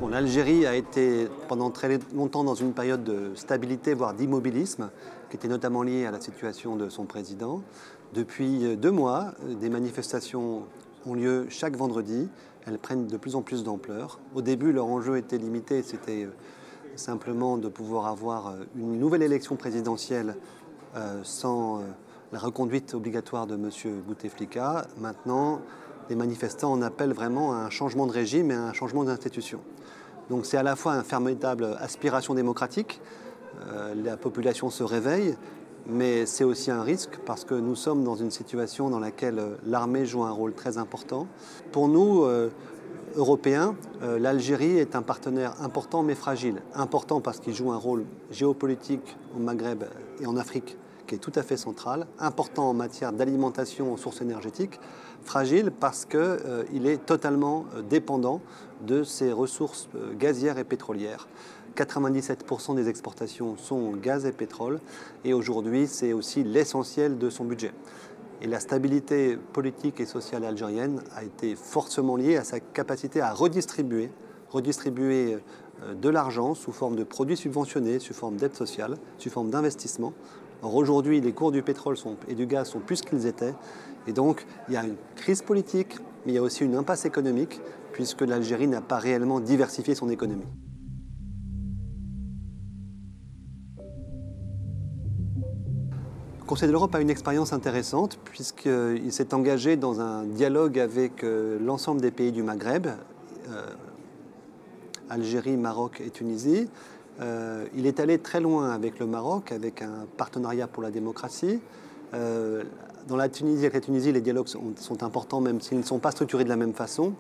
Bon, l'Algérie a été pendant très longtemps dans une période de stabilité, voire d'immobilisme, qui était notamment liée à la situation de son président. Depuis 2 mois, des manifestations ont lieu chaque vendredi. Elles prennent de plus en plus d'ampleur. Au début, leur enjeu était limité, c'était simplement de pouvoir avoir une nouvelle élection présidentielle sans la reconduite obligatoire de M. Bouteflika. Maintenant, les manifestants en appellent vraiment à un changement de régime et à un changement d'institution. Donc c'est à la fois une formidable aspiration démocratique, la population se réveille, mais c'est aussi un risque parce que nous sommes dans une situation dans laquelle l'armée joue un rôle très important. Pour nous, Européens, l'Algérie est un partenaire important mais fragile. Important parce qu'il joue un rôle géopolitique au Maghreb et en Afrique qui est tout à fait central, important en matière d'alimentation aux sources énergétiques, fragile parce qu'il est totalement dépendant de ses ressources gazières et pétrolières. 97% des exportations sont gaz et pétrole et aujourd'hui c'est aussi l'essentiel de son budget. Et la stabilité politique et sociale algérienne a été fortement liée à sa capacité à redistribuer de l'argent sous forme de produits subventionnés, sous forme d'aide sociale, sous forme d'investissement. Or aujourd'hui, les cours du pétrole et du gaz sont plus qu'ils étaient. Et donc, il y a une crise politique, mais il y a aussi une impasse économique, puisque l'Algérie n'a pas réellement diversifié son économie. Le Conseil de l'Europe a une expérience intéressante, puisqu'il s'est engagé dans un dialogue avec l'ensemble des pays du Maghreb, Algérie, Maroc et Tunisie. Il est allé très loin avec le Maroc, avec un partenariat pour la démocratie. Dans la Tunisie, avec la Tunisie, les dialogues sont importants, même s'ils ne sont pas structurés de la même façon.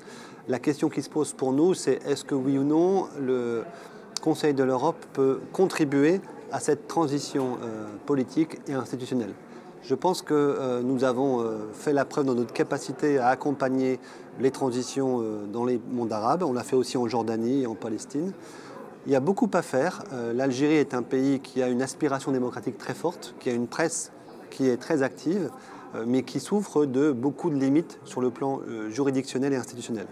La question qui se pose pour nous, c'est est-ce que oui ou non, le Conseil de l'Europe peut contribuer à cette transition politique et institutionnelle. Je pense que nous avons fait la preuve de notre capacité à accompagner les transitions dans les mondes arabes. On l'a fait aussi en Jordanie et en Palestine. Il y a beaucoup à faire. L'Algérie est un pays qui a une aspiration démocratique très forte, qui a une presse qui est très active, mais qui souffre de beaucoup de limites sur le plan juridictionnel et institutionnel.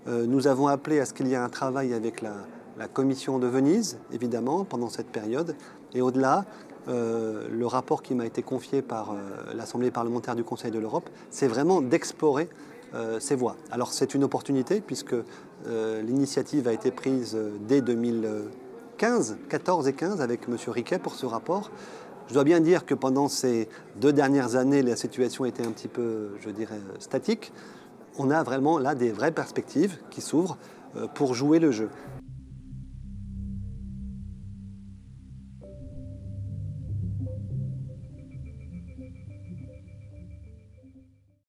Nous avons appelé à ce qu'il y ait un travail avec la Commission de Venise, évidemment, pendant cette période. Et au-delà, le rapport qui m'a été confié par l'Assemblée parlementaire du Conseil de l'Europe, c'est vraiment d'explorer ces voies. Alors c'est une opportunité puisque l'initiative a été prise dès 2015, 14 et 15 avec M. Riquet pour ce rapport. Je dois bien dire que pendant ces 2 dernières années, la situation était un petit peu, je dirais, statique. On a vraiment là des vraies perspectives qui s'ouvrent pour jouer le jeu.